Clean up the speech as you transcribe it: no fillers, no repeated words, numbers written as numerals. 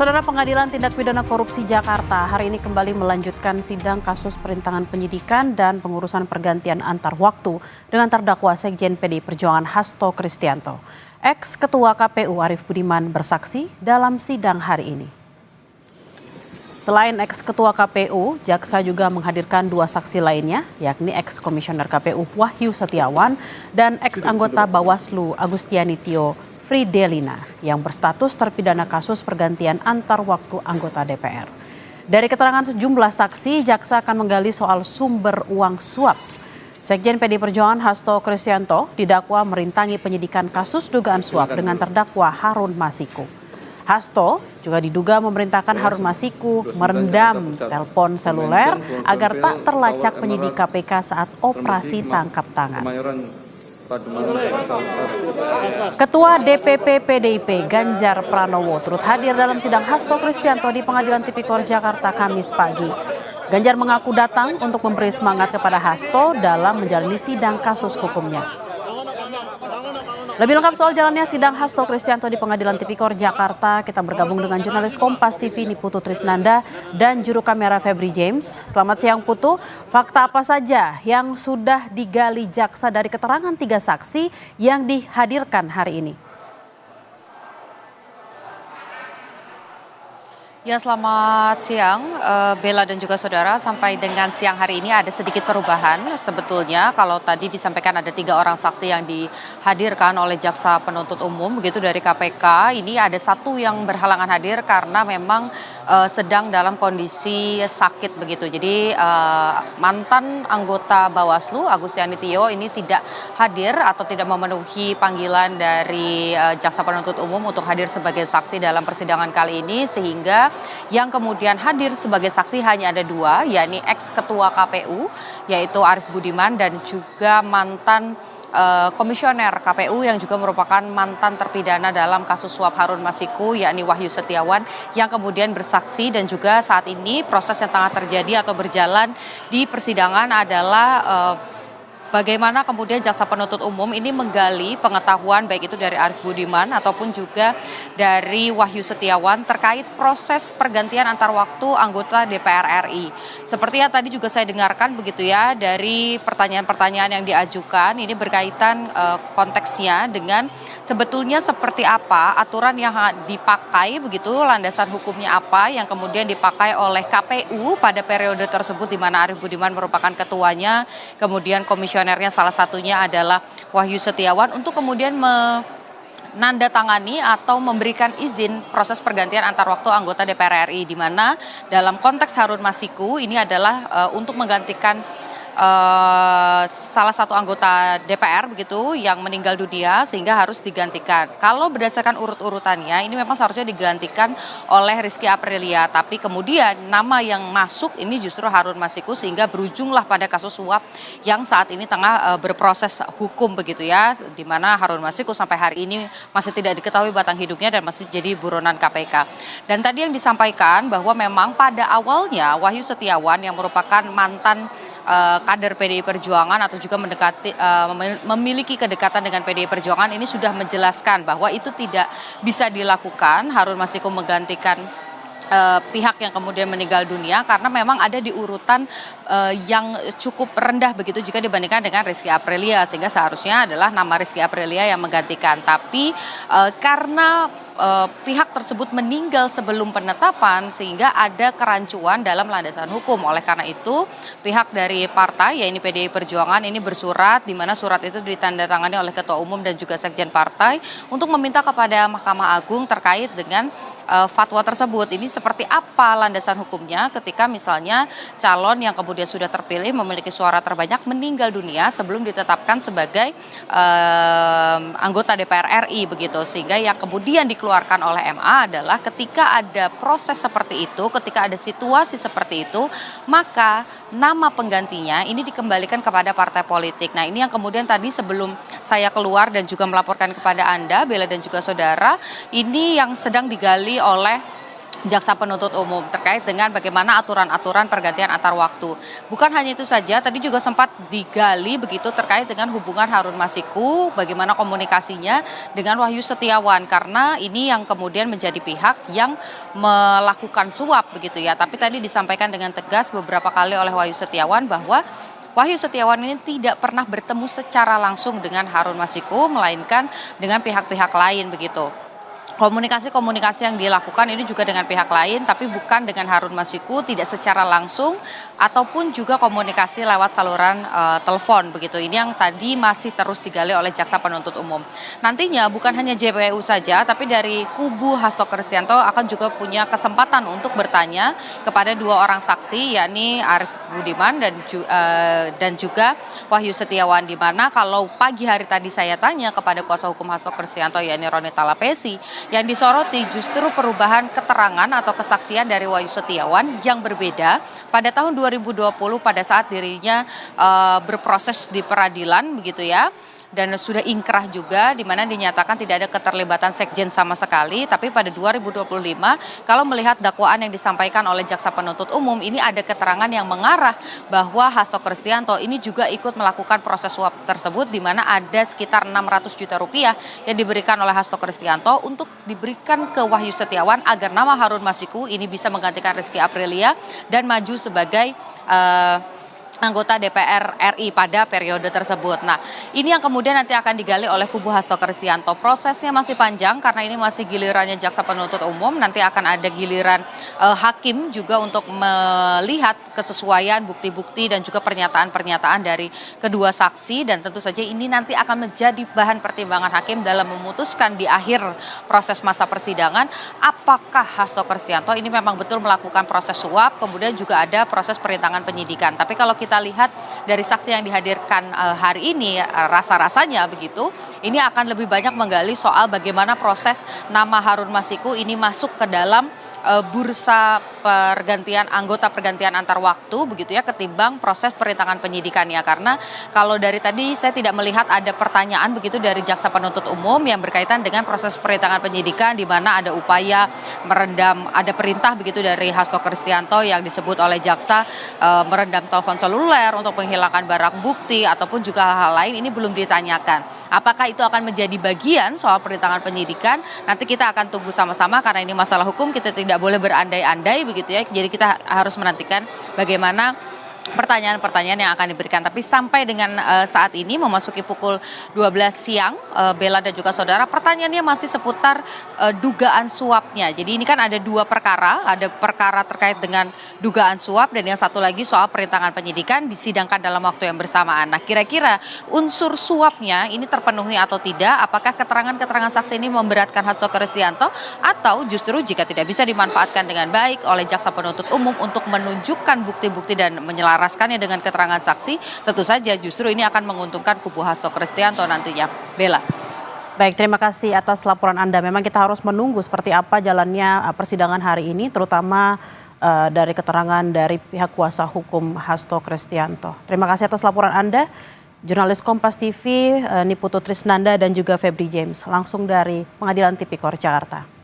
Saudara, Pengadilan Tindak Pidana Korupsi Jakarta hari ini kembali melanjutkan sidang kasus perintangan penyidikan dan pengurusan pergantian antar waktu dengan terdakwa Sekjen PDI Perjuangan Hasto Kristianto. Ex-Ketua KPU Arief Budiman bersaksi dalam sidang hari ini. Selain ex-Ketua KPU, jaksa juga menghadirkan dua saksi lainnya, yakni ex-Komisioner KPU Wahyu Setiawan dan ex-anggota Bawaslu Agustiani Tio Fridelina yang berstatus terpidana kasus pergantian antar waktu anggota DPR. Dari keterangan sejumlah saksi, jaksa akan menggali soal sumber uang suap. Sekjen PDI Perjuangan Hasto Kristianto didakwa merintangi penyidikan kasus dugaan suap dengan terdakwa Harun Masiku. Hasto juga diduga memerintahkan Harun Masiku merendam telepon seluler agar tak terlacak penyidik KPK saat operasi tangkap tangan. Ketua DPP PDIP Ganjar Pranowo turut hadir dalam sidang Hasto Kristianto di Pengadilan Tipikor Jakarta Kamis pagi. Ganjar mengaku datang untuk memberi semangat kepada Hasto dalam menjalani sidang kasus hukumnya. Lebih lengkap soal jalannya sidang Hasto Kristianto di Pengadilan Tipikor Jakarta, kita bergabung dengan jurnalis Kompas TV Niputu Trisnanda dan juru kamera Febri James. Selamat siang Putu, fakta apa saja yang sudah digali jaksa dari keterangan tiga saksi yang dihadirkan hari ini? Ya, selamat siang Bella dan juga saudara. Sampai dengan siang hari ini ada sedikit perubahan sebetulnya. Kalau tadi disampaikan ada 3 orang saksi yang dihadirkan oleh jaksa penuntut umum begitu dari KPK. Ini ada 1 yang berhalangan hadir karena memang sedang dalam kondisi sakit begitu. Jadi mantan anggota Bawaslu Agustiani Tio ini tidak hadir atau tidak memenuhi panggilan dari jaksa penuntut umum untuk hadir sebagai saksi dalam persidangan kali ini, sehingga yang kemudian hadir sebagai saksi hanya ada 2, yakni ex-ketua KPU yaitu Arief Budiman dan juga mantan komisioner KPU yang juga merupakan mantan terpidana dalam kasus suap Harun Masiku, yakni Wahyu Setiawan, yang kemudian bersaksi. Dan juga saat ini proses yang tengah terjadi atau berjalan di persidangan adalah bagaimana kemudian jaksa penuntut umum ini menggali pengetahuan baik itu dari Arief Budiman ataupun juga dari Wahyu Setiawan terkait proses pergantian antar waktu anggota DPR RI. Seperti yang tadi juga saya dengarkan begitu ya, dari pertanyaan-pertanyaan yang diajukan ini berkaitan konteksnya dengan sebetulnya seperti apa aturan yang dipakai begitu, landasan hukumnya apa yang kemudian dipakai oleh KPU pada periode tersebut di mana Arief Budiman merupakan ketuanya, kemudian komisionernya salah satunya adalah Wahyu Setiawan, untuk kemudian menandatangani atau memberikan izin proses pergantian antar waktu anggota DPR RI, di mana dalam konteks Harun Masiku ini adalah untuk menggantikan salah satu anggota DPR begitu yang meninggal dunia sehingga harus digantikan. Kalau berdasarkan urut-urutannya ini memang seharusnya digantikan oleh Rizky Aprilia, tapi kemudian nama yang masuk ini justru Harun Masiku sehingga berujunglah pada kasus suap yang saat ini tengah berproses hukum begitu ya, di mana Harun Masiku sampai hari ini masih tidak diketahui batang hidupnya dan masih jadi buronan KPK. Dan tadi yang disampaikan bahwa memang pada awalnya Wahyu Setiawan yang merupakan mantan kader PDI Perjuangan atau juga memiliki kedekatan dengan PDI Perjuangan ini sudah menjelaskan bahwa itu tidak bisa dilakukan, Harun Masiku menggantikan pihak yang kemudian meninggal dunia karena memang ada di urutan yang cukup rendah begitu jika dibandingkan dengan Rizky Aprilia, sehingga seharusnya adalah nama Rizky Aprilia yang menggantikan. Tapi karena pihak tersebut meninggal sebelum penetapan sehingga ada kerancuan dalam landasan hukum. Oleh karena itu pihak dari partai yaitu PDI Perjuangan ini bersurat, di mana surat itu ditandatangani oleh Ketua Umum dan juga Sekjen Partai untuk meminta kepada Mahkamah Agung terkait dengan fatwa tersebut. Ini seperti apa landasan hukumnya ketika misalnya calon yang kemudian sudah terpilih memiliki suara terbanyak meninggal dunia sebelum ditetapkan sebagai anggota DPR RI begitu, sehingga yang kemudian dikeluarkan oleh MA adalah ketika ada proses seperti itu, ketika ada situasi seperti itu, maka nama penggantinya ini dikembalikan kepada partai politik. Nah, ini yang kemudian tadi sebelum saya keluar dan juga melaporkan kepada Anda, Bella dan juga saudara, ini yang sedang digali oleh jaksa penuntut umum terkait dengan bagaimana aturan-aturan pergantian antar waktu. Bukan hanya itu saja, tadi juga sempat digali begitu terkait dengan hubungan Harun Masiku, bagaimana komunikasinya dengan Wahyu Setiawan, karena ini yang kemudian menjadi pihak yang melakukan suap begitu ya. Tapi tadi disampaikan dengan tegas beberapa kali oleh Wahyu Setiawan bahwa Wahyu Setiawan ini tidak pernah bertemu secara langsung dengan Harun Masiku, melainkan dengan pihak-pihak lain begitu. Komunikasi-komunikasi yang dilakukan ini juga dengan pihak lain, tapi bukan dengan Harun Masiku, tidak secara langsung, ataupun juga komunikasi lewat saluran telepon begitu. Ini yang tadi masih terus digali oleh jaksa penuntut umum. Nantinya bukan hanya JPU saja, tapi dari kubu Hasto Kristianto akan juga punya kesempatan untuk bertanya kepada dua orang saksi, yakni Arief Budiman dan juga Wahyu Setiawan, di mana kalau pagi hari tadi saya tanya kepada kuasa hukum Hasto Kristianto, yakni Roni Talapesi, yang disoroti justru perubahan keterangan atau kesaksian dari Wahyu Setiawan yang berbeda pada tahun 2020 pada saat dirinya berproses di peradilan begitu ya. Dan sudah ingkrah juga, di mana dinyatakan tidak ada keterlibatan sekjen sama sekali. Tapi pada 2025 kalau melihat dakwaan yang disampaikan oleh jaksa penuntut umum, ini ada keterangan yang mengarah bahwa Hasto Kristianto ini juga ikut melakukan proses suap tersebut, di mana ada sekitar 600 juta rupiah yang diberikan oleh Hasto Kristianto untuk diberikan ke Wahyu Setiawan agar nama Harun Masiku ini bisa menggantikan Rizky Aprilia dan maju sebagai anggota DPR RI pada periode tersebut. Nah, ini yang kemudian nanti akan digali oleh kubu Hasto Kristianto. Prosesnya masih panjang karena ini masih gilirannya jaksa penuntut umum. Nanti akan ada giliran hakim juga untuk melihat kesesuaian bukti-bukti dan juga pernyataan-pernyataan dari kedua saksi. Dan tentu saja ini nanti akan menjadi bahan pertimbangan hakim dalam memutuskan di akhir proses masa persidangan apakah Hasto Kristianto ini memang betul melakukan proses suap, kemudian juga ada proses perintangan penyidikan. Tapi kalau kita lihat dari saksi yang dihadirkan hari ini, rasa-rasanya begitu, ini akan lebih banyak menggali soal bagaimana proses nama Harun Masiku ini masuk ke dalam bursa pergantian anggota pergantian antar waktu begitu ya, ketimbang proses perintangan penyidikannya. Karena kalau dari tadi saya tidak melihat ada pertanyaan begitu dari jaksa penuntut umum yang berkaitan dengan proses perintangan penyidikan, di mana ada upaya merendam, ada perintah begitu dari Hasto Kristianto yang disebut oleh jaksa merendam telepon seluler untuk menghilangkan barang bukti ataupun juga hal-hal lain. Ini belum ditanyakan. Apakah itu akan menjadi bagian soal perintangan penyidikan? Nanti kita akan tunggu sama-sama, karena ini masalah hukum, kita tidak boleh berandai-andai begitu ya. Jadi kita harus menantikan bagaimana pertanyaan-pertanyaan yang akan diberikan. Tapi sampai dengan saat ini memasuki pukul 12 siang, Bella dan juga saudara, pertanyaannya masih seputar dugaan suapnya. Jadi ini kan ada dua perkara, ada perkara terkait dengan dugaan suap dan yang satu lagi soal perintangan penyidikan disidangkan dalam waktu yang bersamaan. Nah, kira-kira unsur suapnya ini terpenuhi atau tidak? Apakah keterangan-keterangan saksi ini memberatkan Hasto Kristianto, atau justru jika tidak bisa dimanfaatkan dengan baik oleh jaksa penuntut umum untuk menunjukkan bukti-bukti dan menyelaraskannya dengan keterangan saksi, tentu saja justru ini akan menguntungkan kubu Hasto Kristianto nantinya. Bella. Baik, terima kasih atas laporan Anda. Memang kita harus menunggu seperti apa jalannya persidangan hari ini, terutama dari keterangan dari pihak kuasa hukum Hasto Kristianto. Terima kasih atas laporan Anda, jurnalis Kompas TV Niputu Trisnanda dan juga Febri James, langsung dari Pengadilan Tipikor Jakarta.